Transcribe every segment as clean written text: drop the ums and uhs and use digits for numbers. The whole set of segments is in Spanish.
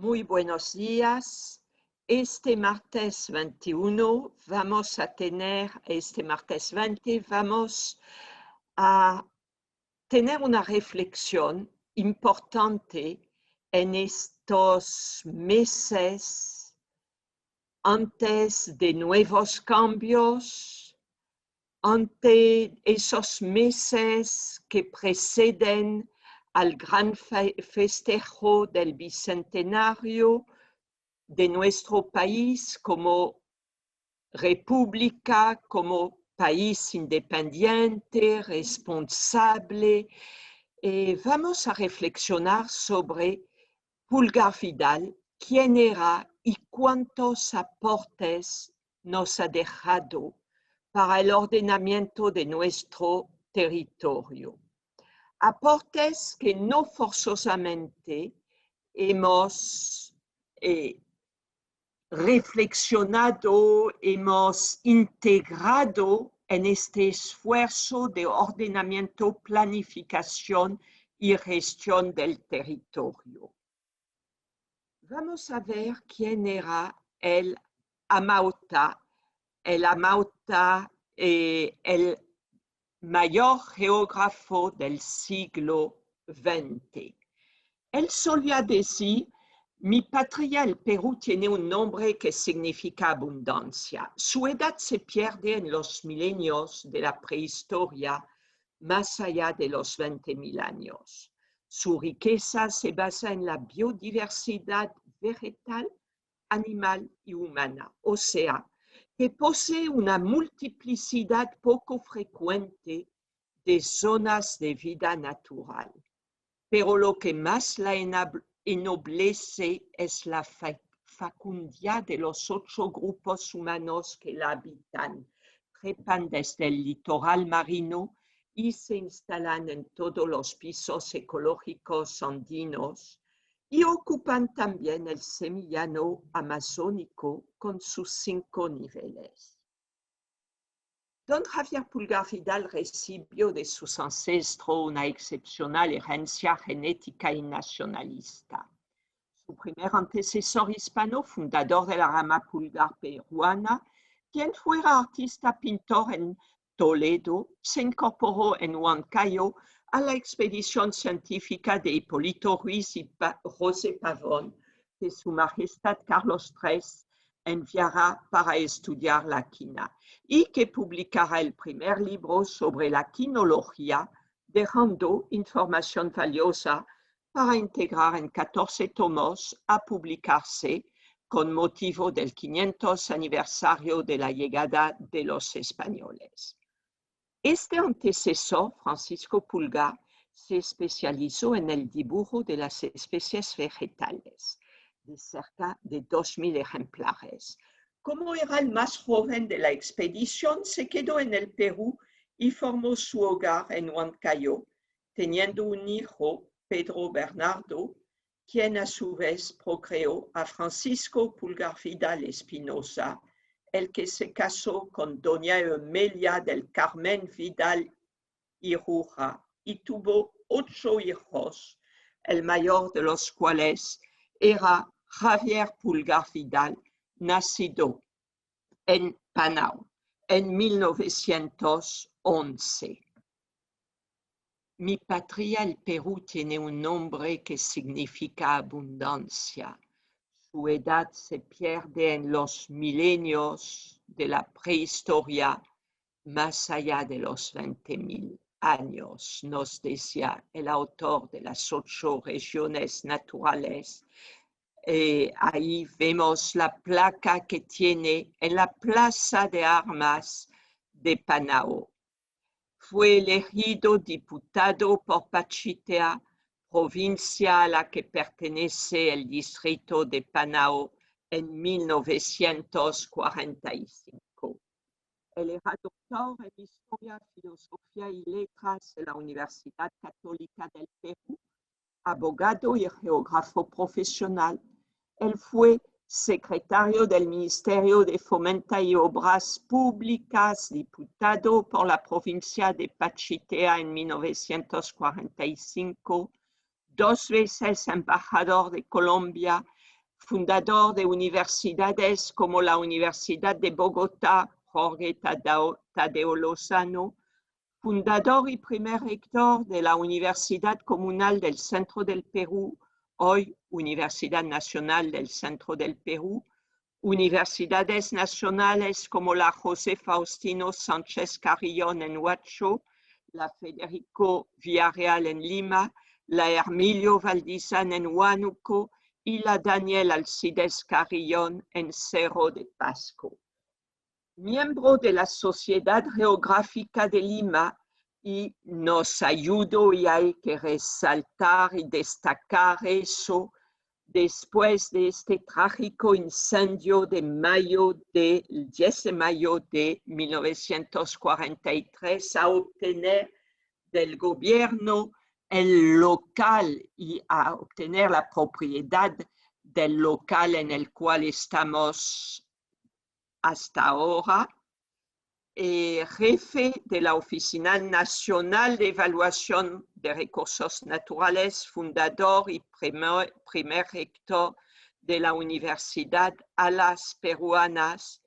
Muy buenos días. Este martes 21 vamos a tener, vamos a tener una reflexión importante en estos meses antes de nuevos cambios, ante esos meses que preceden al gran festejo del bicentenario de nuestro país como república, como país independiente, responsable. Vamos a reflexionar sobre Pulgar Vidal, quién era y cuántos aportes nos ha dejado para el ordenamiento de nuestro territorio. Aportes que no forzosamente hemos reflexionado, hemos integrado en este esfuerzo de ordenamiento, planificación y gestión del territorio. Vamos a ver quién era el Amauta, el mayor geógrafo del siglo XX. Él solía decir: mi patria, el Perú, tiene un nombre que significa abundancia. Su edad se pierde en los milenios de la prehistoria, más allá de los 20.000 años. Su riqueza se basa en la biodiversidad vegetal, animal y humana, o sea, que posee una multiplicidad poco frecuente de zonas de vida natural. Pero lo que más la ennoblece es la fecundidad de los 8 grupos humanos que la habitan. Trepan desde el litoral marino y se instalan en todos los pisos ecológicos andinos y ocupan también el semillano amazónico con sus 5 niveles. Don Javier Pulgar Vidal recibió de sus ancestros una excepcional herencia genética y nacionalista. Su primer antecesor hispano, fundador de la rama Pulgar peruana, quien fuera artista pintor en Toledo, se incorporó en Huancayo a la expedición científica de Hipólito Ruiz y José Pavón, que Su Majestad Carlos III enviará para estudiar la quina, y que publicará el primer libro sobre la quinología, dejando información valiosa para integrar en 14 tomos a publicarse con motivo del 500 aniversario de la llegada de los españoles. Este antecesor, Francisco Pulgar, se especializó en el dibujo de las especies vegetales, de cerca de 2.000 ejemplares. Como era el más joven de la expedición, se quedó en el Perú y formó su hogar en Huancayo, teniendo un hijo, Pedro Bernardo, quien a su vez procreó a Francisco Pulgar Vidal Espinosa, el que se casó con doña Emelia del Carmen Vidal Iruja y tuvo 8 hijos, el mayor de los cuales era Javier Pulgar Vidal, nacido en Panau en 1911. Mi patria, el Perú, tiene un nombre que significa abundancia. Su edad se pierde en los milenios de la prehistoria, más allá de los 20.000 años, nos decía el autor de las 8 regiones naturales. Ahí vemos la placa que tiene en la Plaza de Armas de Panau. Fue elegido diputado por Pachitea, provincia a la que pertenece el distrito de Panau, en 1945. Él era doctor en Historia, Filosofía y Letras de la Universidad Católica del Perú, abogado y geógrafo profesional. Él fue secretario del Ministerio de Fomento y Obras Públicas, diputado por la provincia de Pachitea en 1945, 2 veces embajador de Colombia fundador de universidades como la Universidad de Bogotá, Jorge Tadeo Lozano, fundador y primer rector de la Universidad Comunal del Centro del Perú, hoy Universidad Nacional del Centro del Perú, universidades nacionales como la José Faustino Sánchez Carrión en Huacho, la Federico Villarreal en Lima, la Hermilio Valdizán en Huánuco y la Daniel Alcides Carrión en Cerro de Pasco. Miembro de la Sociedad Geográfica de Lima, y nos ayudó y hay que resaltar y destacar eso, después de este trágico incendio de 10 de mayo de 1943, a obtener del gobierno el local y a obtener la propiedad del local en el cual estamos hasta ahora, jefe de la Oficina Nacional de Evaluación de Recursos Naturales, fundador y primer rector de la Universidad Alas Peruanas,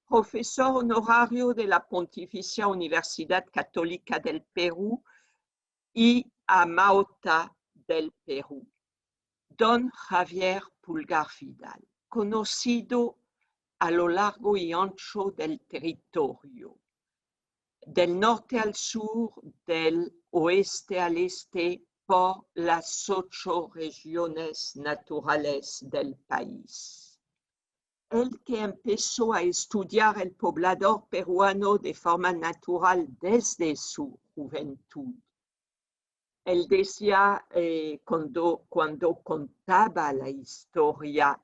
profesor honorario de la Pontificia Universidad Católica del Perú y Amauta del Perú. Don Javier Pulgar Vidal, conocido a lo largo y ancho del territorio, del norte al sur, del oeste al este, por las 8 regiones naturales del país. El que empezó a estudiar el poblador peruano de forma natural desde su juventud. Él decía, cuando contaba la historia,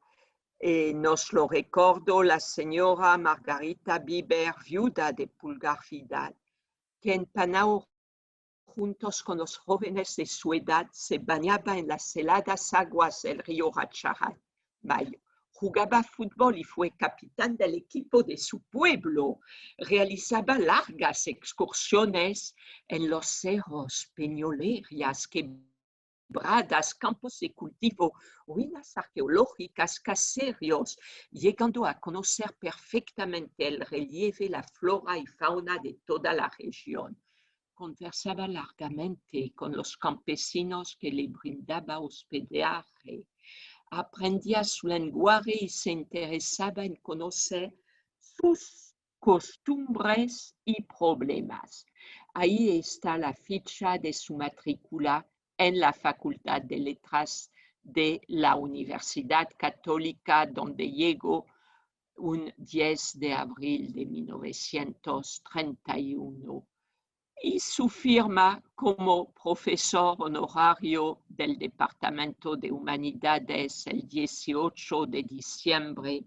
nos lo recordó la señora Margarita Bieber, viuda de Pulgar Vidal, que en Panao, juntos con los jóvenes de su edad, se bañaba en las heladas aguas del río Rachamayo. Jugaba fútbol y fue capitán del equipo de su pueblo. Realizaba largas excursiones en los cerros, peñoleras, quebradas, campos de cultivo, ruinas arqueológicas, caseríos, llegando a conocer perfectamente el relieve, la flora y fauna de toda la región. Conversaba largamente con los campesinos que le brindaba hospedaje. Aprendía su lenguaje y se interesaba en conocer sus costumbres y problemas. Ahí está la ficha de su matrícula en la Facultad de Letras de la Universidad Católica, donde llegó un 10 de abril de 1931. Y su firma como profesor honorario del Departamento de Humanidades el 18 de diciembre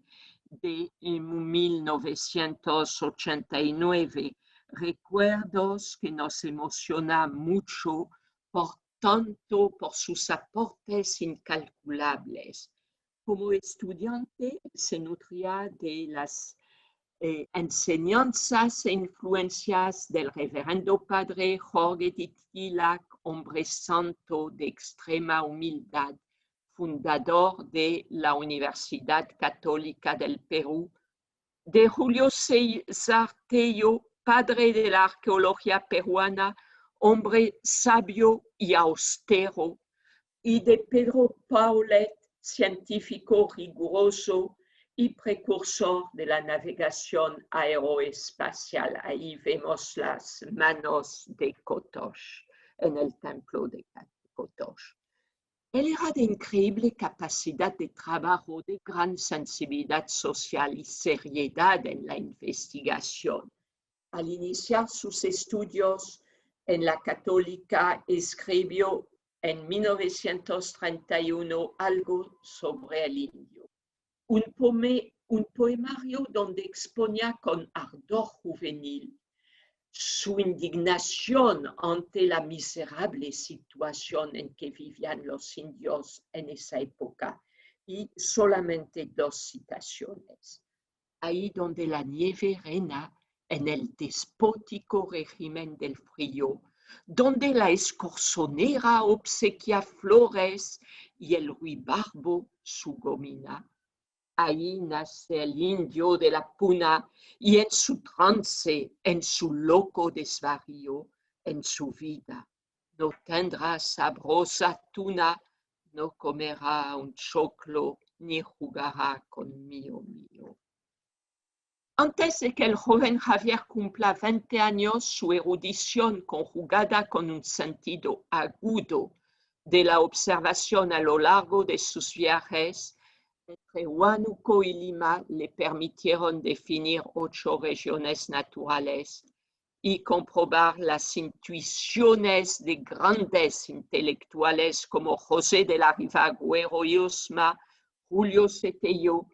de 1989. Recuerdos que nos emociona mucho por sus aportes incalculables. Como estudiante se nutría de las enseñanzas e influencias del reverendo padre Jorge Titilac, hombre santo de extrema humildad, fundador de la Universidad Católica del Perú, de Julio César Tello, padre de la arqueología peruana, hombre sabio y austero, y de Pedro Paulet, científico riguroso y precursor de la navegación aeroespacial. Ahí vemos las manos de Kotosh en el templo de Kotosh. Él era de increíble capacidad de trabajo, de gran sensibilidad social y seriedad en la investigación. Al iniciar sus estudios en la Católica, escribió en 1931 algo sobre el indio. Un poemario donde exponía con ardor juvenil su indignación ante la miserable situación en que vivían los indios en esa época, y solamente 2 citaciones. Ahí donde la nieve reina en el despótico régimen del frío, donde la escorzonera obsequia flores y el ruibarbo su gomina, Ahí nace el indio de la puna y en su trance, en su loco desvarío, en su vida, no tendrá sabrosa tuna, no comerá un choclo, ni jugará con mío. Antes de que el joven Javier cumpla 20 años, su erudición conjugada con un sentido agudo de la observación a lo largo de sus viajes entre Huánuco y Lima le permitieron definir 8 regiones naturales y comprobar las intuiciones de grandes intelectuales como José de la Riva Agüero y Usma, Julio Cetello,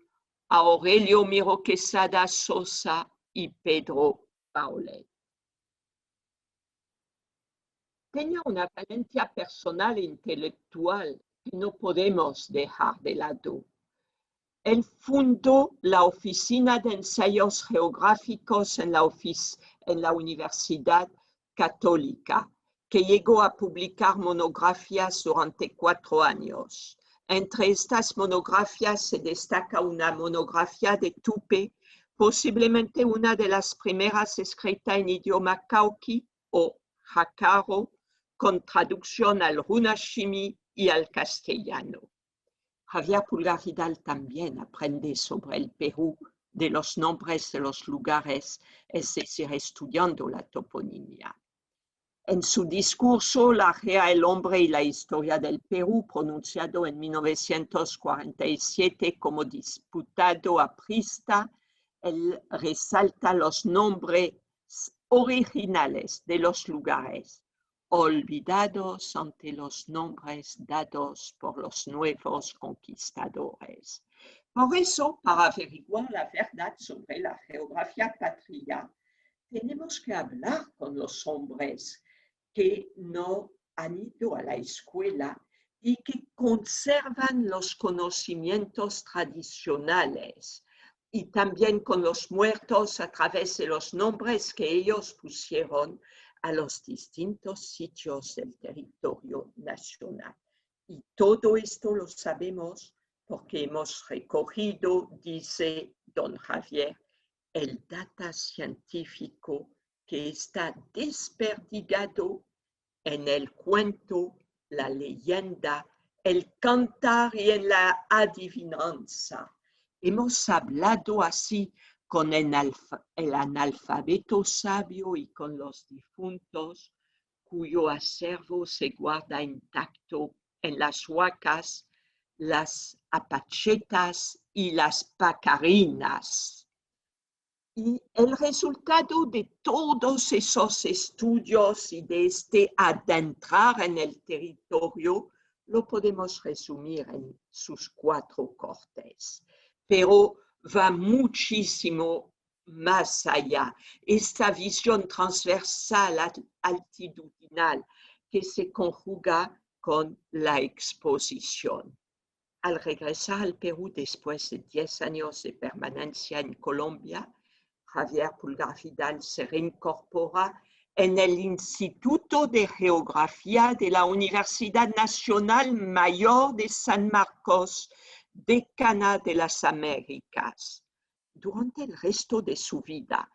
Aurelio Miro Quesada Sosa y Pedro Paulet. Tenía una valencia personal e intelectual que no podemos dejar de lado. Él fundó la Oficina de Ensayos Geográficos en la Universidad Católica, que llegó a publicar monografías durante 4 años. Entre estas monografías se destaca una monografía de Tupe, posiblemente una de las primeras escritas en idioma cauqui o jácaro, con traducción al runashimi y al castellano. Javier Pulgar Vidal también aprende sobre el Perú de los nombres de los lugares, es decir, estudiando la toponimia. En su discurso La Gea, el hombre y la historia del Perú, pronunciado en 1947 como diputado aprista, él resalta los nombres originales de los lugares, olvidados ante los nombres dados por los nuevos conquistadores. Por eso, para averiguar la verdad sobre la geografía patria, tenemos que hablar con los hombres que no han ido a la escuela y que conservan los conocimientos tradicionales, y también con los muertos a través de los nombres que ellos pusieron a los distintos sitios del territorio nacional. Y todo esto lo sabemos porque hemos recogido, dice don Javier, el data científico que está desperdigado en el cuento, la leyenda, el cantar y en la adivinanza. Hemos hablado así con el analfabeto sabio y con los difuntos, cuyo acervo se guarda intacto en las huacas, las apachetas y las pacarinas. Y el resultado de todos esos estudios y de este adentrar en el territorio lo podemos resumir en sus 4 cortes. Pero va muchísimo más allá. Esta visión transversal, altitudinal, que se conjuga con la exposición. Al regresar al Perú después de 10 años de permanencia en Colombia, Javier Pulgar Vidal se reincorpora en el Instituto de Geografía de la Universidad Nacional Mayor de San Marcos, decana de las Américas. Durante el resto de su vida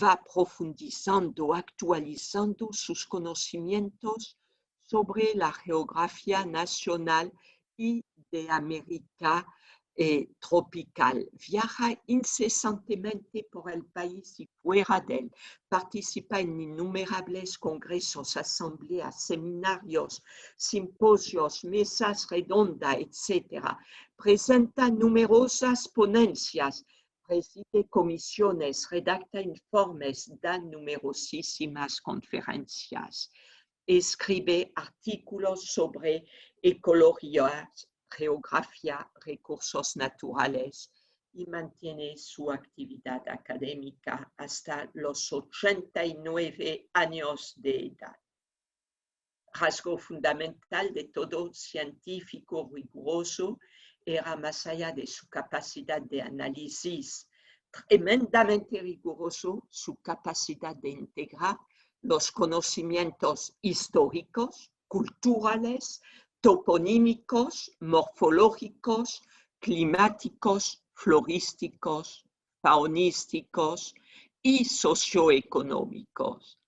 va profundizando, actualizando sus conocimientos sobre la geografía nacional y de América tropical. Viaja incesantemente por el país y fuera de él. Participa en innumerables congresos, asambleas, seminarios, simposios, mesas redondas, etc. Presenta numerosas ponencias, preside comisiones, redacta informes, da numerosísimas conferencias. Escribe artículos sobre ecología, geografía, recursos naturales y mantiene su actividad académica hasta los 89 años de edad. Rasgo fundamental de todo científico riguroso era, más allá de su capacidad de análisis tremendamente riguroso, su capacidad de integrar los conocimientos históricos, culturales, toponímicos, morfológicos, climáticos, florísticos, faunísticos y socioeconómicos.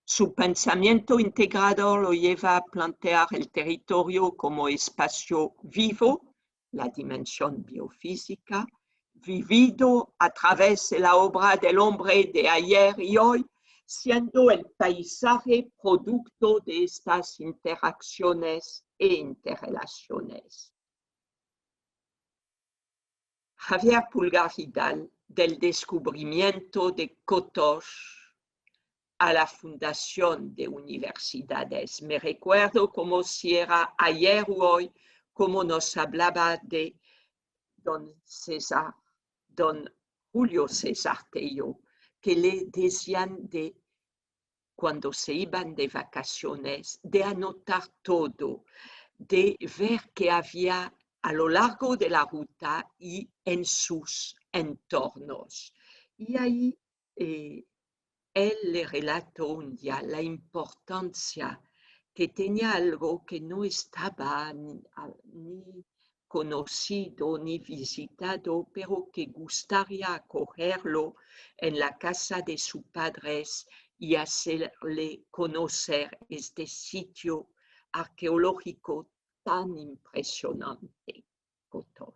Su pensamiento integrador lo lleva a plantear el territorio como espacio vivo, la dimensión biofísica, vivido a través de la obra del hombre de ayer y hoy, siendo el paisaje producto de estas interacciones e interrelaciones. Javier Pulgar Vidal, del descubrimiento de Kotosh a la fundación de universidades. Me recuerdo como si era ayer o hoy, como nos hablaba de don Julio César Tello, que le decían de cuando se iban de vacaciones, de anotar todo, de ver qué había a lo largo de la ruta y en sus entornos. Y ahí él le relató un día la importancia que tenía algo que no estaba ni conocido ni visitado, pero que gustaría acogerlo en la casa de sus padres y hacerle conocer este sitio arqueológico tan impresionante, Kotosh.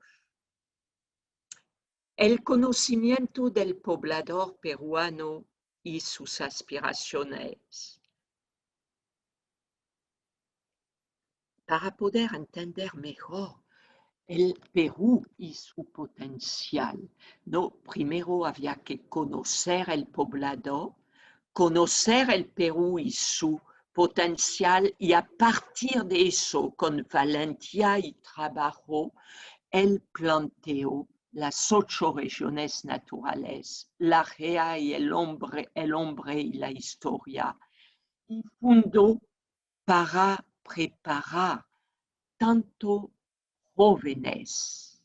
El conocimiento del poblador peruano y sus aspiraciones. Para poder entender mejor el Perú y su potencial, ¿no? Primero había que conocer el poblador, conocer el Perú y su potencial, y a partir de eso, con valentía y trabajo, él planteó las 8 regiones naturales, la GEA y el hombre y la historia, y fundó para preparar tanto jóvenes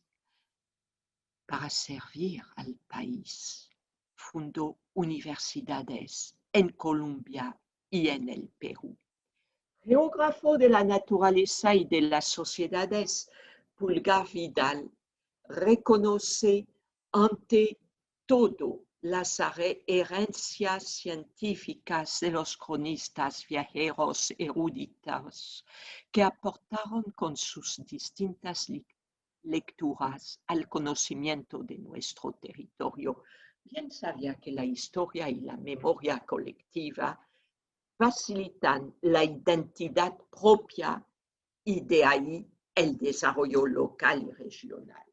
para servir al país. Fundó universidades en Colombia y en el Perú. Geógrafo de la naturaleza y de las sociedades, Pulgar Vidal reconoce ante todo las herencias científicas de los cronistas, viajeros, eruditos, que aportaron con sus distintas lecturas al conocimiento de nuestro territorio. Bien sabía que la historia y la memoria colectiva facilitan la identidad propia y de ahí el desarrollo local y regional.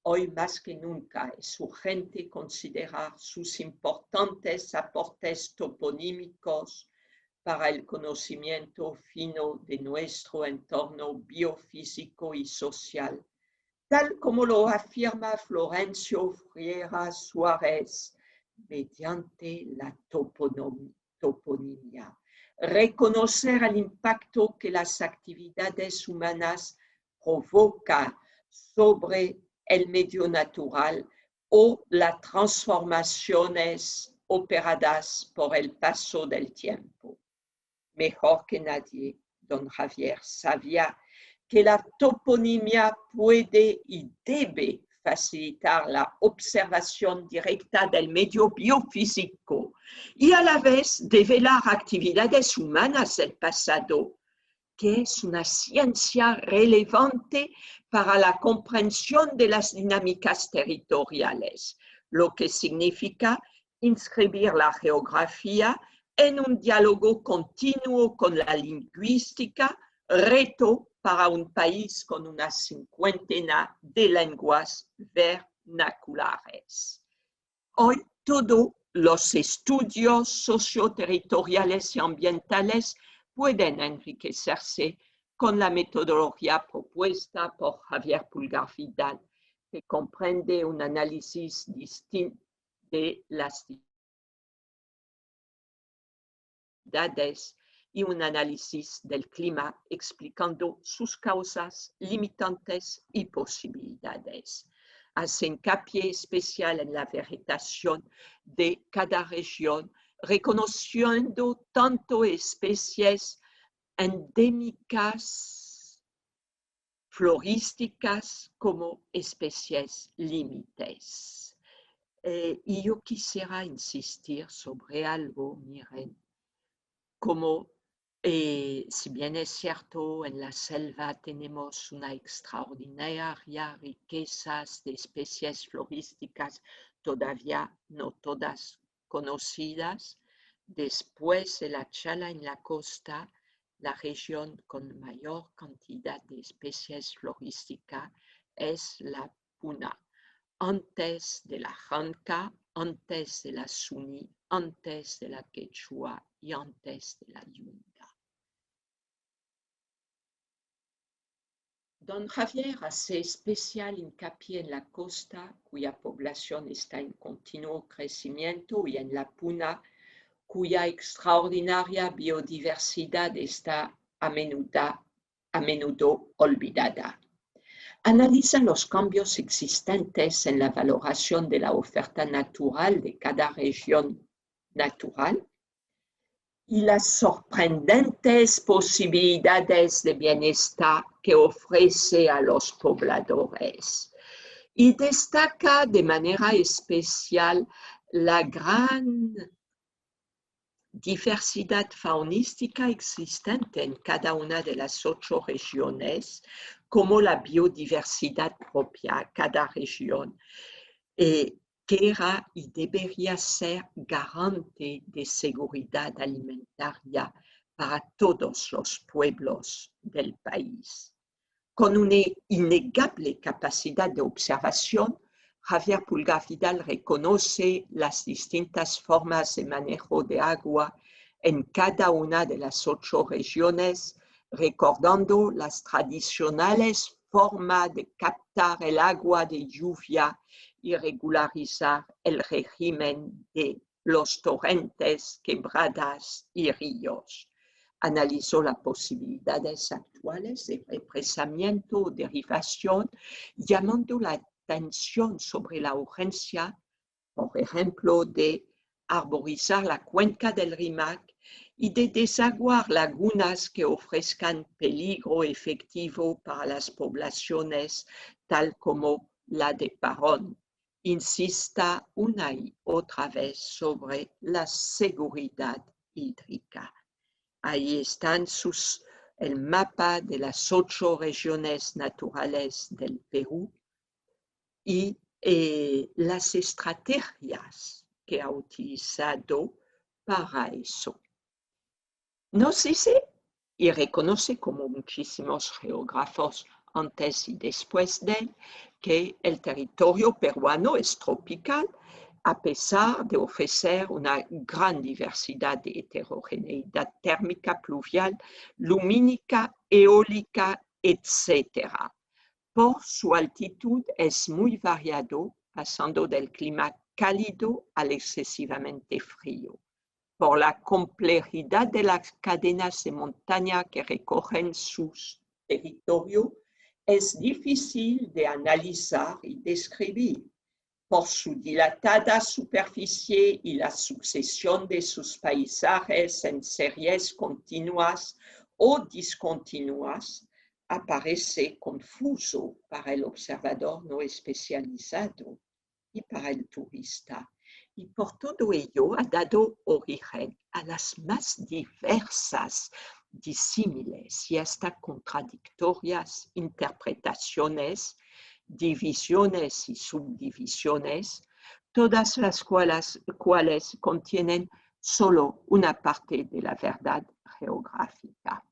Hoy más que nunca es urgente considerar sus importantes aportes toponímicos para el conocimiento fino de nuestro entorno biofísico y social, tal como lo afirma Florencio Friera Suárez mediante la toponimia. Reconocer el impacto que las actividades humanas provocan sobre el medio natural o las transformaciones operadas por el paso del tiempo. Mejor que nadie, don Javier sabía que la toponimia puede y debe facilitar la observación directa del medio biofísico y a la vez develar actividades humanas del pasado, que es una ciencia relevante para la comprensión de las dinámicas territoriales, lo que significa inscribir la geografía en un diálogo continuo con la lingüística, reto para un país con una cincuentena de lenguas vernaculares. Hoy todos los estudios socioterritoriales y ambientales pueden enriquecerse con la metodología propuesta por Javier Pulgar Vidal, que comprende un análisis distinto de las actividades y un análisis del clima explicando sus causas, limitantes y posibilidades. Hace hincapié especial en la vegetación de cada región, reconociendo tanto especies endémicas florísticas como especies límites. Y yo quisiera insistir sobre algo, miren, como si bien es cierto, en la selva tenemos una extraordinaria riqueza de especies florísticas todavía no todas conocidas, después de la chala en la costa, la región con mayor cantidad de especies florísticas es la puna, antes de la janca, antes de la suní, antes de la quechua y antes de la yunga. Don Javier hace especial hincapié en la costa, cuya población está en continuo crecimiento, y en la puna, cuya extraordinaria biodiversidad está a menudo olvidada. Analiza los cambios existentes en la valoración de la oferta natural de cada región natural y las sorprendentes posibilidades de bienestar que ofrece a los pobladores. Y destaca de manera especial la gran diversidad faunística existente en cada una de las 8 regiones, como la biodiversidad propia a cada región, que era y debería ser garante de seguridad alimentaria para todos los pueblos del país. Con una innegable capacidad de observación, Javier Pulgar Vidal reconoce las distintas formas de manejo de agua en cada una de las 8 regiones, recordando las tradicionales formas de captar el agua de lluvia y regularizar el régimen de los torrentes, quebradas y ríos. Analizó las posibilidades actuales de represamiento o derivación, llamando la atención sobre la urgencia, por ejemplo, de arborizar la cuenca del Rímac y de desaguar lagunas que ofrezcan peligro efectivo para las poblaciones, tal como la de Parón. Insista una y otra vez sobre la seguridad hídrica. Ahí están el mapa de las 8 regiones naturales del Perú y las estrategias que ha utilizado para eso. Nos dice y reconoce, como muchísimos geógrafos antes y después de él, que el territorio peruano es tropical, a pesar de ofrecer una gran diversidad de heterogeneidad térmica, pluvial, lumínica, eólica, etc. Por su altitud es muy variado, pasando del clima cálido al excesivamente frío. Por la complejidad de las cadenas de montaña que recogen su territorio, es difícil de analizar y describir. Por su dilatada superficie y la sucesión de sus paisajes en series continuas o discontinuas, aparece confuso para el observador no especializado y para el turista. Y por todo ello ha dado origen a las más diversas, disímiles y hasta contradictorias interpretaciones, divisiones y subdivisiones, todas las cuales contienen solo una parte de la verdad geográfica.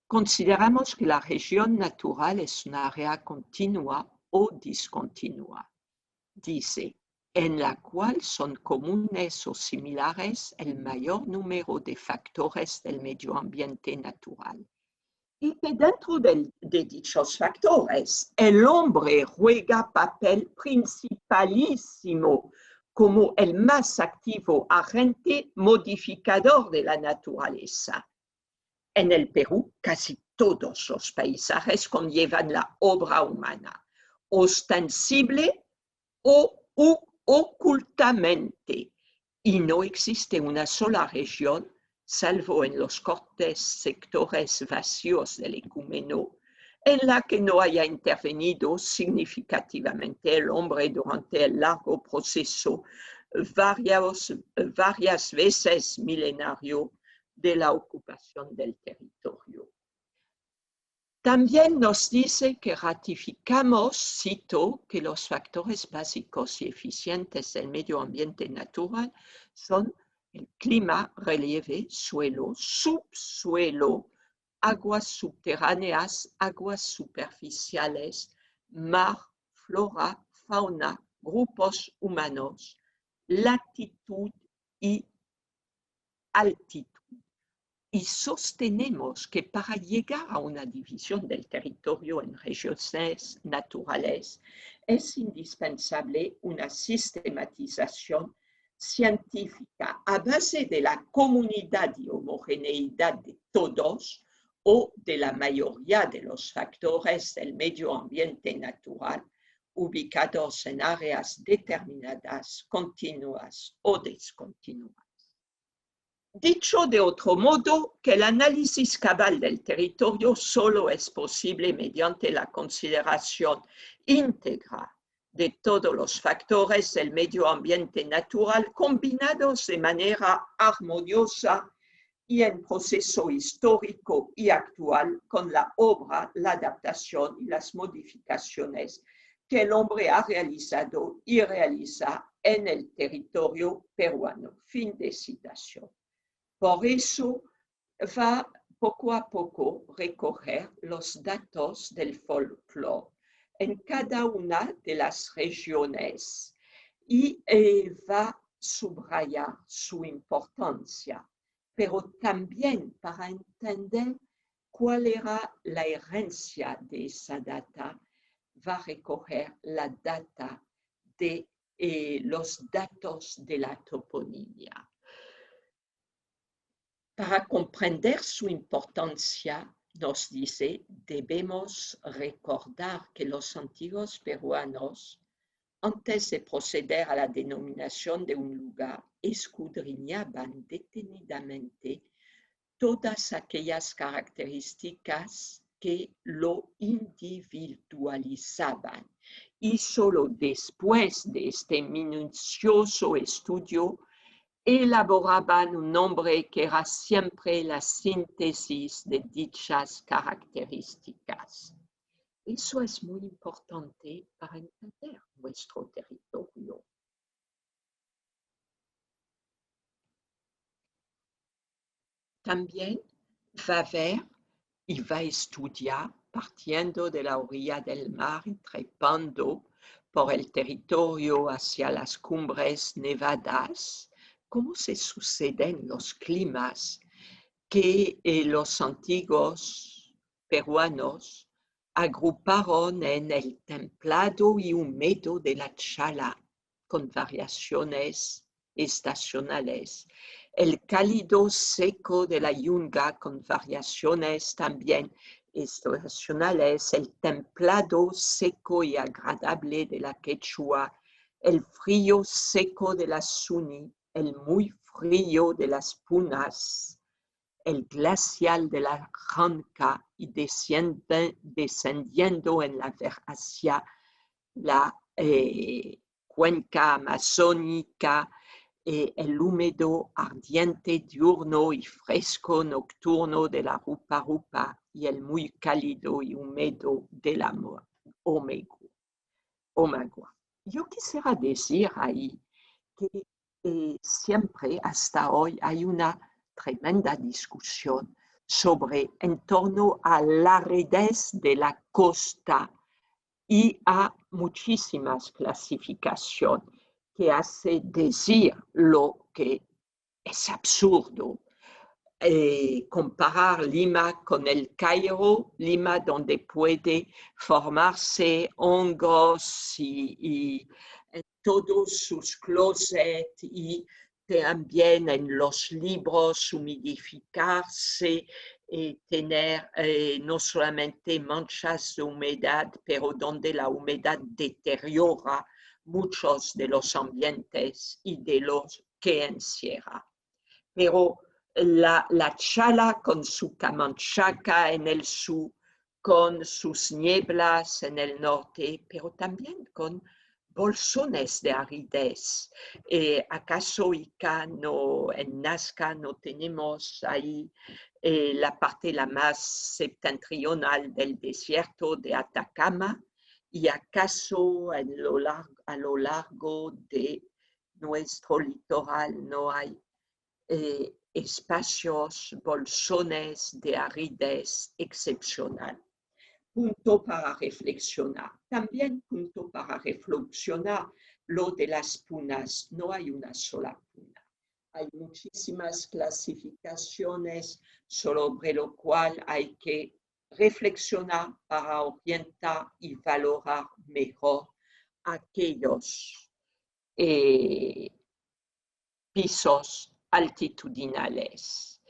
Consideramos que la región natural es una área continua o discontinua. Dice, en la cual son comunes o similares el mayor número de factores del medio ambiente natural. Y que dentro de dichos factores, el hombre juega papel principalísimo como el más activo agente modificador de la naturaleza. En el Perú, casi todos los paisajes conllevan la obra humana, ostensible o ocultamente, y no existe una sola región, salvo en los cortos sectores vacíos del ecúmeno, en la que no haya intervenido significativamente el hombre durante el largo proceso varias veces milenario de la ocupación del territorio. También nos dice que ratificamos, cito, que los factores básicos y eficientes del medio ambiente natural son el clima, relieve, suelo, subsuelo, aguas subterráneas, aguas superficiales, mar, flora, fauna, grupos humanos, latitud y altitud. Y sostenemos que para llegar a una división del territorio en regiones naturales es indispensable una sistematización científica a base de la comunidad y homogeneidad de todos o de la mayoría de los factores del medio ambiente natural ubicados en áreas determinadas, continuas o descontinuas. Dicho de otro modo, que el análisis cabal del territorio solo es posible mediante la consideración íntegra de todos los factores del medio ambiente natural combinados de manera armoniosa y en proceso histórico y actual con la obra, la adaptación y las modificaciones que el hombre ha realizado y realiza en el territorio peruano. Fin de citación. Por eso va poco a poco recoger los datos del folclore en cada una de las regiones y va a subrayar su importancia, pero también para entender cuál era la herencia de esa data, va a recoger la data de los datos de la toponimia. Para comprender su importancia, nos dice, debemos recordar que los antiguos peruanos, antes de proceder a la denominación de un lugar, escudriñaban detenidamente todas aquellas características que lo individualizaban. Y solo después de este minucioso estudio, elaboraban un nombre que era siempre la síntesis de dichas características. Eso es muy importante para entender nuestro territorio. También va a ver y va a estudiar, partiendo de la orilla del mar y trepando por el territorio hacia las cumbres nevadas, cómo se suceden los climas que los antiguos peruanos agruparon en el templado y húmedo de la Chala, con variaciones estacionales, el cálido seco de la Yunga, con variaciones también estacionales, el templado seco y agradable de la Quechua, el frío seco de la Suni, el muy frío de las Punas, el glacial de la Ranca y descendiendo hacia la cuenca amazónica, el húmedo ardiente diurno y fresco nocturno de la Rupa Rupa y el muy cálido y húmedo de la Omagua. Yo quisiera decir ahí que siempre hasta hoy hay una tremenda discusión en torno a la aridez de la costa y a muchísimas clasificaciones que hace decir lo que es absurdo. Comparar Lima con el Cairo, Lima donde puede formarse hongos y en todos sus closets y también en los libros humidificarse, tener no solamente manchas de humedad, pero donde la humedad deteriora muchos de los ambientes y de los que encierra. Pero la Chala con su Camanchaca en el sur, con sus nieblas en el norte, pero también con bolsones de aridez. ¿Acaso en Nazca no tenemos ahí la parte la más septentrional del desierto de Atacama? ¿Y acaso a lo largo de nuestro litoral no hay espacios, bolsones de aridez excepcional? Punto para reflexionar. También punto para reflexionar lo de las punas. No hay una sola puna. Hay muchísimas clasificaciones sobre lo cual hay que reflexionar para orientar y valorar mejor aquellos pisos altitudinales.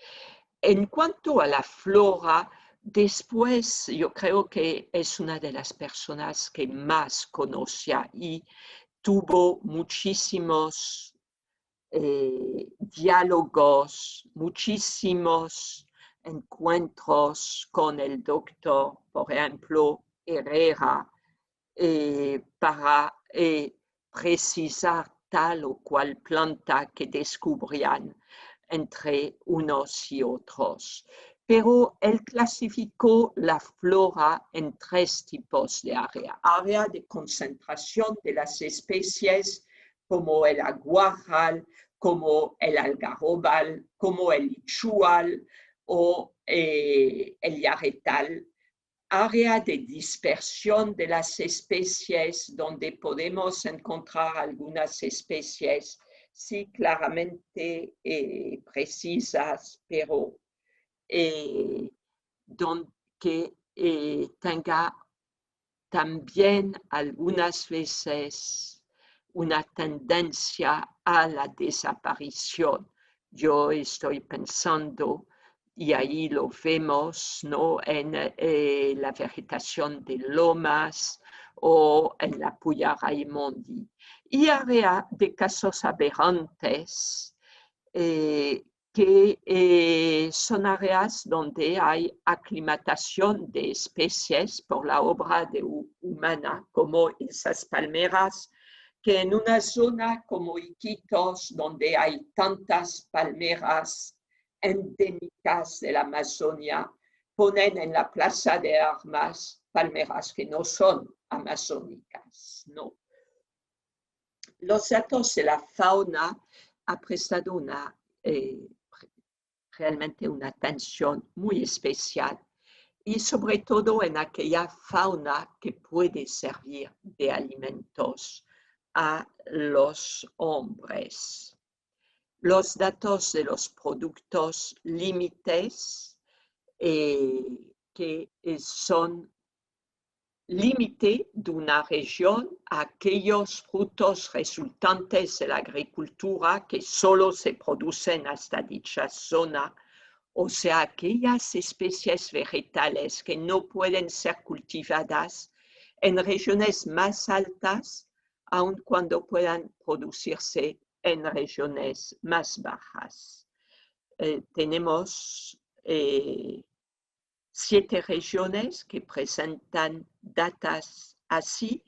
En cuanto a la flora, después yo creo que es una de las personas que más conocía y tuvo muchísimos diálogos, muchísimos encuentros con el doctor, por ejemplo, Herrera, para precisar tal o cual planta que descubrían entre unos y otros. Pero él clasificó la flora en 3 tipos de área. Área de concentración de las especies como el aguajal, como el algarrobal, como el ichual o el yaretal. Área de dispersión de las especies, donde podemos encontrar algunas especies, sí, claramente precisas, pero que tenga también algunas veces una tendencia a la desaparición. Yo estoy pensando, y ahí lo vemos, ¿no?, en la vegetación de lomas o en la Puya Raimondi. Y área de casos aberrantes que son áreas donde hay aclimatación de especies por la obra humana, como esas palmeras, que en una zona como Iquitos, donde hay tantas palmeras endémicas de la Amazonia, ponen en la plaza de armas palmeras que no son amazónicas, ¿no? Los datos de la fauna ha prestado realmente una atención muy especial y sobre todo en aquella fauna que puede servir de alimentos a los hombres. Los datos de los productos límites que son límite de una región a aquellos frutos resultantes de la agricultura que solo se producen hasta dicha zona, o sea, aquellas especies vegetales que no pueden ser cultivadas en regiones más altas, aun cuando puedan producirse en regiones más bajas. Tenemos 7 regiones que presentan datas así,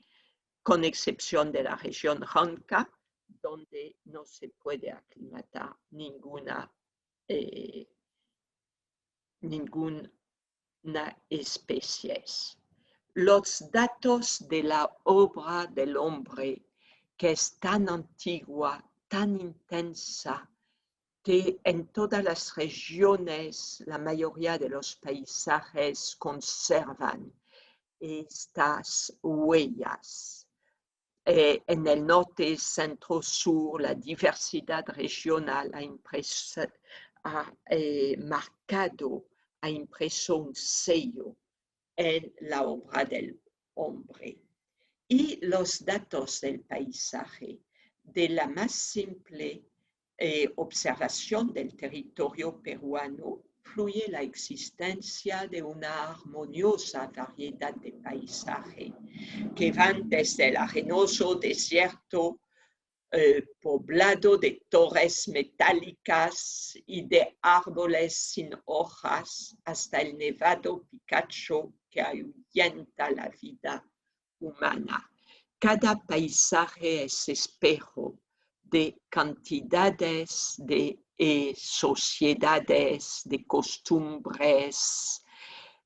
con excepción de la región Ranca, donde no se puede aclimatar ninguna especie. Los datos de la obra del hombre, que es tan antigua, tan intensa, que en todas las regiones, la mayoría de los paisajes conservan estas huellas. En el norte, centro, sur, la diversidad regional ha marcado, ha impreso un sello en la obra del hombre. Y los datos del paisaje, de la más simple observación del territorio peruano, fluye la existencia de una armoniosa variedad de paisaje que van desde el arenoso desierto poblado de torres metálicas y de árboles sin hojas hasta el nevado Picacho que ahuyenta la vida humana. Cada paisaje es espejo de cantidades de sociedades, de costumbres,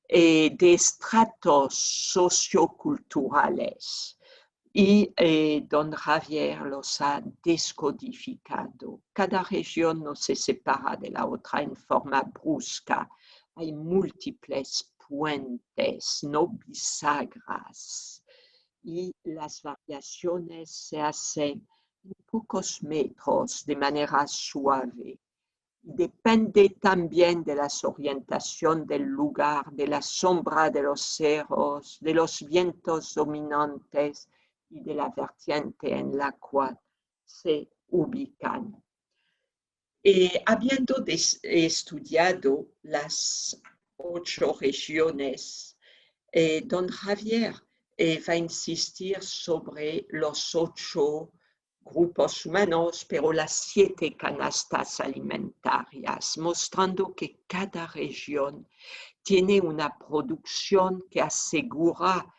de estratos socioculturales. Y don Javier los ha descodificado. Cada región no se separa de la otra en forma brusca. Hay múltiples puentes, no bisagras. Y las variaciones se hacen en pocos metros de manera suave. Depende también de la orientación del lugar, de la sombra de los cerros, de los vientos dominantes y de la vertiente en la cual se ubican. Habiendo estudiado las 8 regiones, don Javier va a insistir sobre los 8 grupos humanos, pero las 7 canastas alimentarias, mostrando que cada región tiene una producción que asegura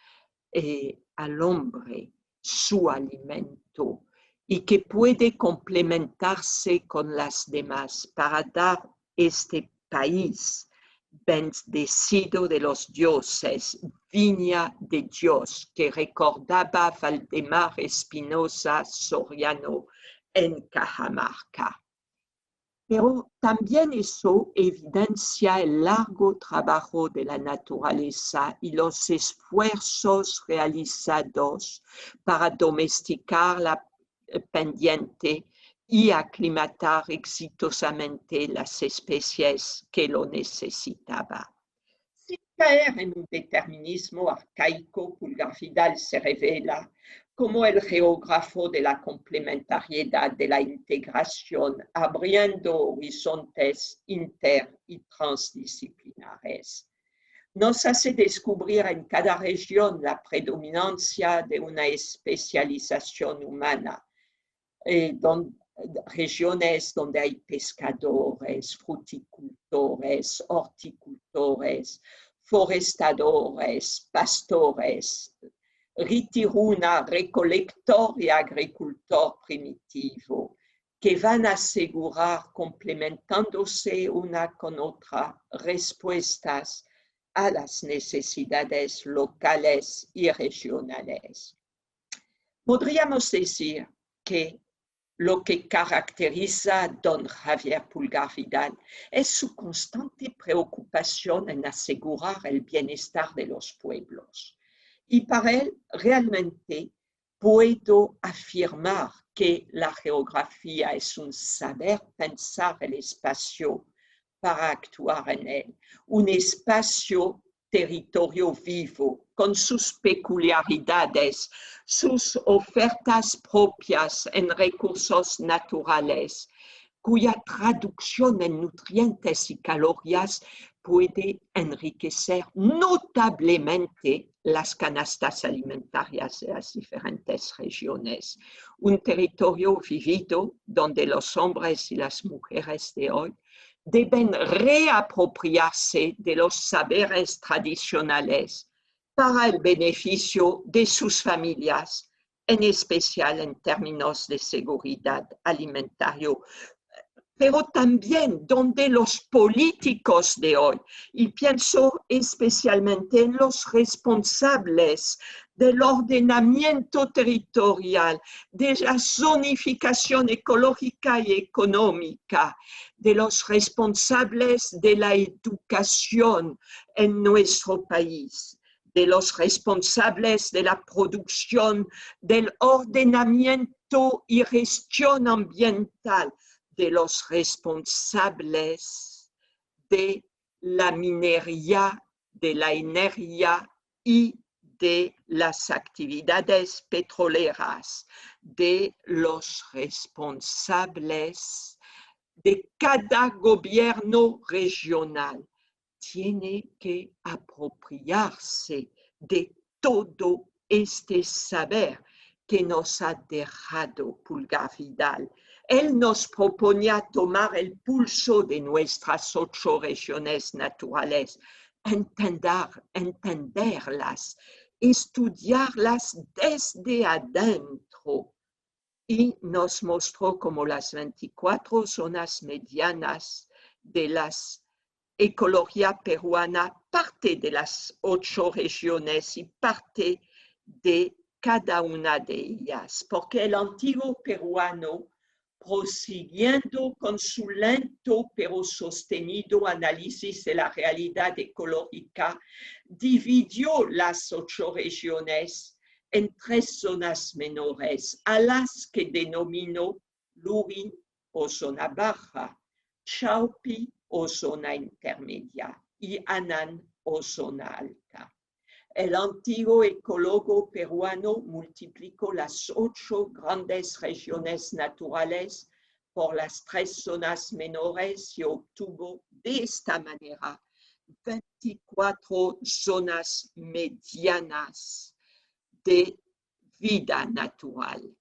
al hombre su alimento y que puede complementarse con las demás para dar este país bendecido de los dioses, viña de Dios, que recordaba Valdemar Espinosa Soriano en Cajamarca. Pero también eso evidencia el largo trabajo de la naturaleza y los esfuerzos realizados para domesticar la pendiente y aclimatar exitosamente las especies que lo necesitaban. Sin caer en un determinismo arcaico, Pulgar Vidal se revela como el geógrafo de la complementariedad, de la integración, abriendo horizontes inter y transdisciplinares. Nos hace descubrir en cada región la predominancia de una especialización humana, regiones donde hay pescadores, fruticultores, horticultores, forestadores, pastores, Ritiruna, recolector y agricultor primitivo, que van a asegurar, complementándose una con otra, respuestas a las necesidades locales y regionales. Podríamos decir que lo que caracteriza a don Javier Pulgar Vidal es su constante preocupación en asegurar el bienestar de los pueblos. Y para él realmente puedo afirmar que la geografía es un saber pensar el espacio para actuar en él, un espacio territorio vivo, con sus peculiaridades, sus ofertas propias en recursos naturales, cuya traducción en nutrientes y calorías puede enriquecer notablemente las canastas alimentarias de las diferentes regiones. Un territorio vivido donde los hombres y las mujeres de hoy deben reapropiarse de los saberes tradicionales para el beneficio de sus familias, en especial en términos de seguridad alimentaria, pero también donde los políticos de hoy, y pienso especialmente en los responsables del ordenamiento territorial, de la zonificación ecológica y económica, de los responsables de la educación en nuestro país, de los responsables de la producción, del ordenamiento y gestión ambiental, de los responsables de la minería, de la energía y de las actividades petroleras, de los responsables de cada gobierno regional. Tiene que apropiarse de todo este saber que nos ha dejado Pulgar Vidal. Él nos proponía tomar el pulso de nuestras 8 regiones naturales, entenderlas, estudiarlas desde adentro, y nos mostró como las 24 zonas medianas de la ecología peruana, parte de las 8 regiones y parte de cada una de ellas, porque el antiguo peruano, prosiguiendo con su lento pero sostenido análisis de la realidad ecológica, dividió las 8 regiones en 3 zonas menores, a las que denominó Lurín o zona baja, Chaupi o zona intermedia y Anán o zona alta. El antiguo ecólogo peruano multiplicó las 8 grandes regiones naturales por las 3 zonas menores y obtuvo de esta manera 24 zonas medianas de vida natural.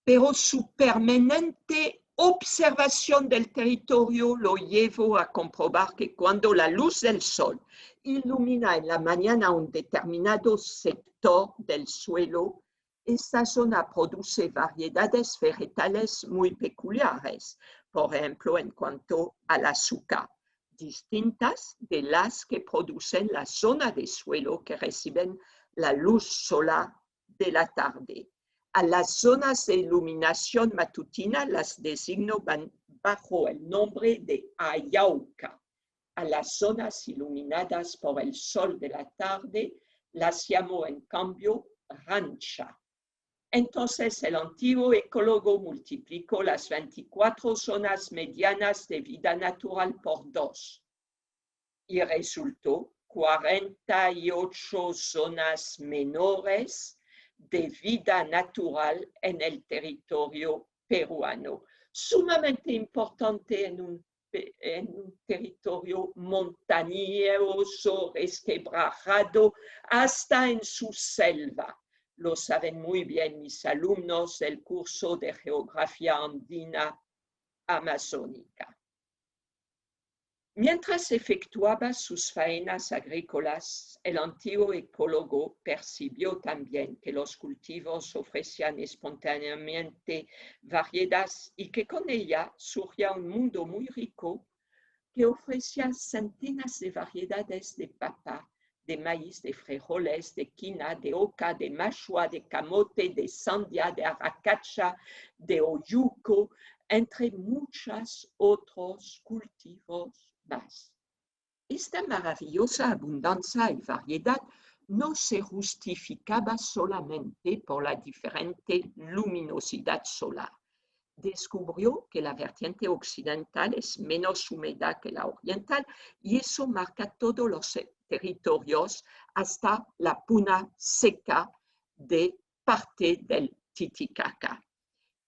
Pero su permanente observación del territorio lo llevó a comprobar que cuando la luz del sol ilumina en la mañana un determinado sector del suelo, esta zona produce variedades vegetales muy peculiares, por ejemplo, en cuanto al azúcar, distintas de las que producen la zona de suelo que reciben la luz solar de la tarde. A las zonas de iluminación matutina las designo bajo el nombre de Ayauca. A las zonas iluminadas por el sol de la tarde las llamo en cambio rancha. Entonces el antiguo ecólogo multiplicó las 24 zonas medianas de vida natural por 2 y resultó 48 zonas menores de vida natural en el territorio peruano, sumamente importante en un territorio montañoso, resquebrajado, hasta en su selva. Lo saben muy bien mis alumnos del curso de Geografía Andina Amazónica. Mientras efectuaba sus faenas agrícolas, el antiguo ecólogo percibió también que los cultivos ofrecían espontáneamente variedades y que con ella surgía un mundo muy rico que ofrecía centenas de variedades de papa, de maíz, de frijoles, de quina, de oca, de machua, de camote, de sandia, de arracacha, de oyuco, entre muchos otros cultivos más. Esta maravillosa abundancia y variedad no se justificaba solamente por la diferente luminosidad solar. Descubrió que la vertiente occidental es menos húmeda que la oriental y eso marca todos los territorios hasta la puna seca de parte del Titicaca.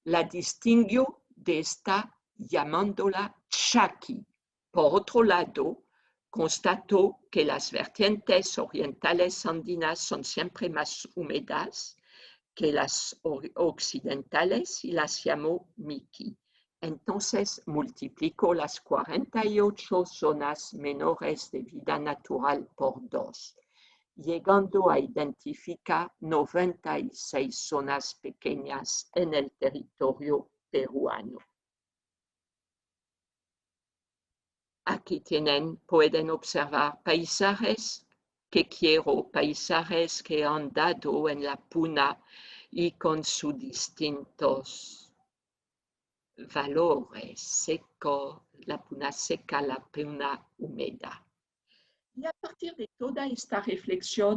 La distinguió de esta llamándola Chaqui. Por otro lado, constató que las vertientes orientales andinas son siempre más húmedas que las occidentales y las llamó Miki. Entonces multiplicó las 48 zonas menores de vida natural por 2, llegando a identificar 96 zonas pequeñas en el territorio peruano. Aquí pueden observar paisajes que quiero, paisajes que han dado en la puna y con sus distintos valores, seco, la puna seca, la puna húmeda. Y a partir de toda esta reflexión,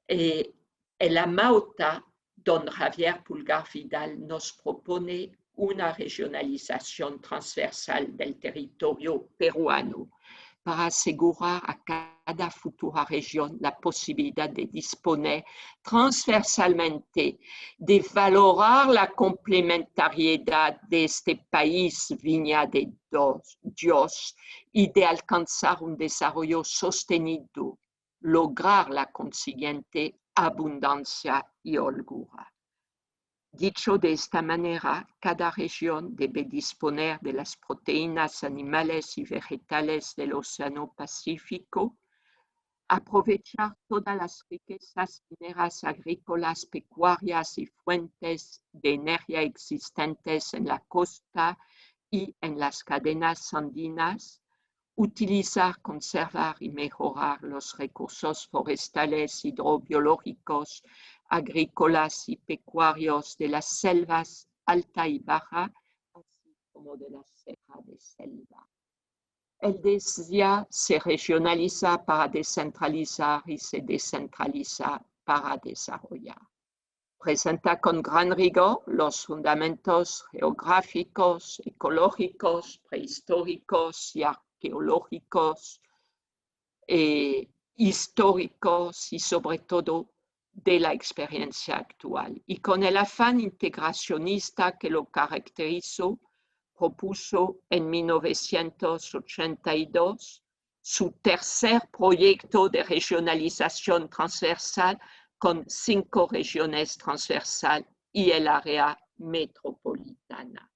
el Amauta, don Javier Pulgar Vidal, nos propone una regionalización transversal del territorio peruano para asegurar a cada futura región la posibilidad de disponer transversalmente, de valorar la complementariedad de este país viña de Dios y de alcanzar un desarrollo sostenido, lograr la consiguiente abundancia y holgura. Dicho de esta manera, cada región debe disponer de las proteínas animales y vegetales del Océano Pacífico, aprovechar todas las riquezas mineras agrícolas, pecuarias y fuentes de energía existentes en la costa y en las cadenas andinas, utilizar, conservar y mejorar los recursos forestales, hidrobiológicos, agrícolas y pecuarios de las selvas alta y baja, así como de la ceja de selva. El DESIA se regionaliza para descentralizar y se descentraliza para desarrollar. Presenta con gran rigor los fundamentos geográficos, ecológicos, prehistóricos y arqueológicos, históricos y sobre todo de la experiencia actual. Y con el afán integracionista que lo caracterizó, propuso en 1982 su tercer proyecto de regionalización transversal con 5 regiones transversales y el área metropolitana.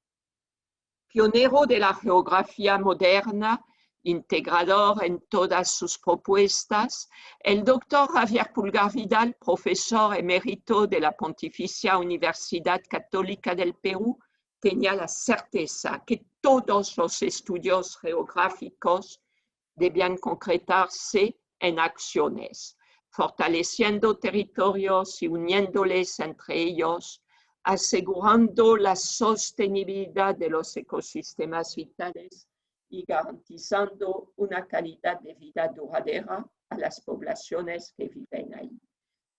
Pionero de la geografía moderna, integrador en todas sus propuestas, el doctor Javier Pulgar Vidal, profesor emérito de la Pontificia Universidad Católica del Perú, tenía la certeza que todos los estudios geográficos debían concretarse en acciones, fortaleciendo territorios y uniéndoles entre ellos, asegurando la sostenibilidad de los ecosistemas vitales y garantizando una calidad de vida duradera a las poblaciones que viven ahí.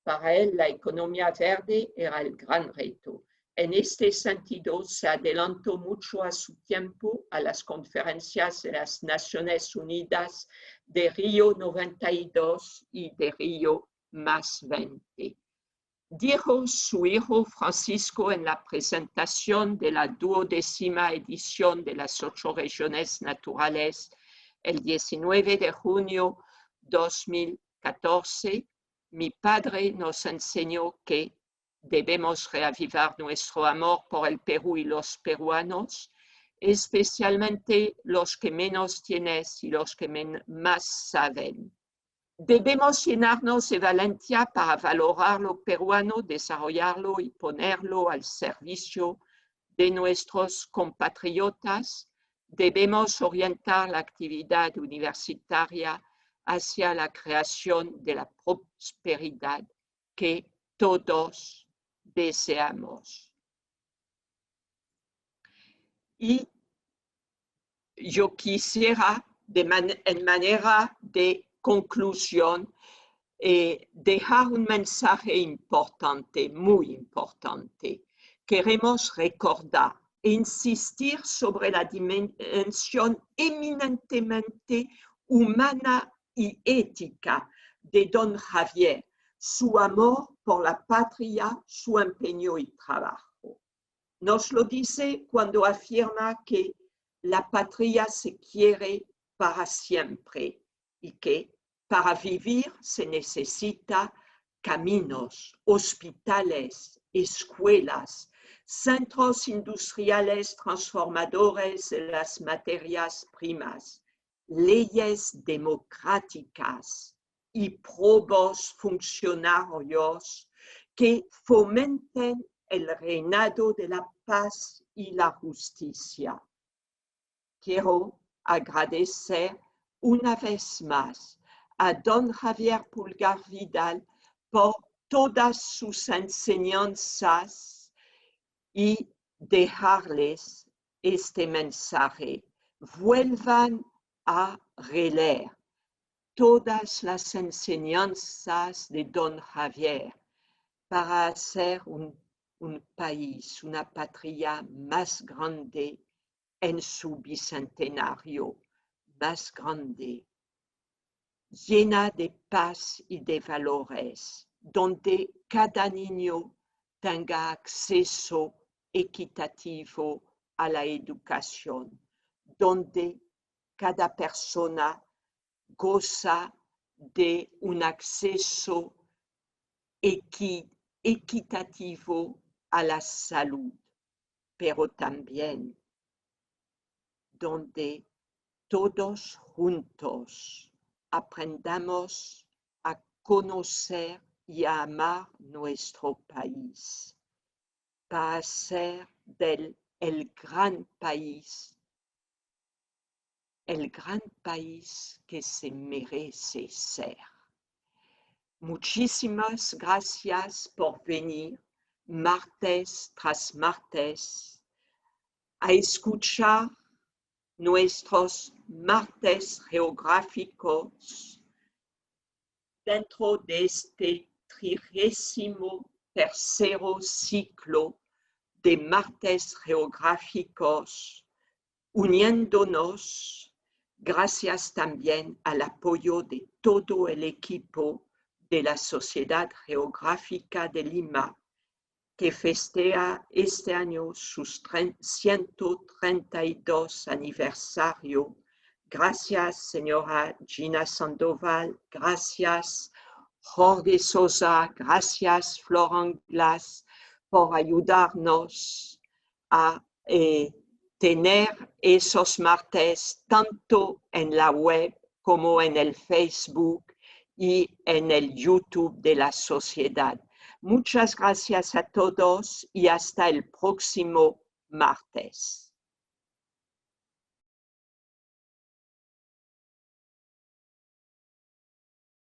Para él, la economía verde era el gran reto. En este sentido, se adelantó mucho a su tiempo a las conferencias de las Naciones Unidas de Río 92 y de Río +20. Dijo su hijo Francisco en la presentación de la 12ª edición de las 8 regiones naturales el 19 de junio de 2014, mi padre nos enseñó que debemos reavivar nuestro amor por el Perú y los peruanos, especialmente los que menos tienen y los que más saben. Debemos llenarnos de valentía para valorar lo peruano, desarrollarlo y ponerlo al servicio de nuestros compatriotas. Debemos orientar la actividad universitaria hacia la creación de la prosperidad que todos deseamos. Y yo quisiera, en manera de conclusión, dejar un mensaje importante, muy importante. Queremos recordar e insistir sobre la dimensión eminentemente humana y ética de don Javier, su amor por la patria, su empeño y trabajo. Nos lo dice cuando afirma que la patria se quiere para siempre y que para vivir se necesita caminos, hospitales, escuelas, centros industriales transformadores de las materias primas, leyes democráticas y probos funcionarios que fomenten el reinado de la paz y la justicia. Quiero agradecer una vez más a don Javier Pulgar Vidal por todas sus enseñanzas y dejarles este mensaje. Vuelvan a releer todas las enseñanzas de don Javier para hacer un país, una patria más grande en su bicentenario, más grande, llena de paz y de valores, donde cada niño tenga acceso equitativo a la educación, donde cada persona goza de un acceso equitativo a la salud, pero también donde todos juntos aprendamos a conocer y a amar nuestro país, para hacer del el gran país que se merece ser. Muchísimas gracias por venir martes tras martes a escuchar nuestros martes geográficos dentro de este 33º ciclo de martes geográficos, uniéndonos gracias también al apoyo de todo el equipo de la Sociedad Geográfica de Lima, que festeja este año su 132 aniversario. Gracias, señora Gina Sandoval. Gracias, Jorge Sosa. Gracias, Florent Glass, por ayudarnos a tener esos martes tanto en la web como en el Facebook y en el YouTube de la sociedad. Muchas gracias a todos y hasta el próximo martes.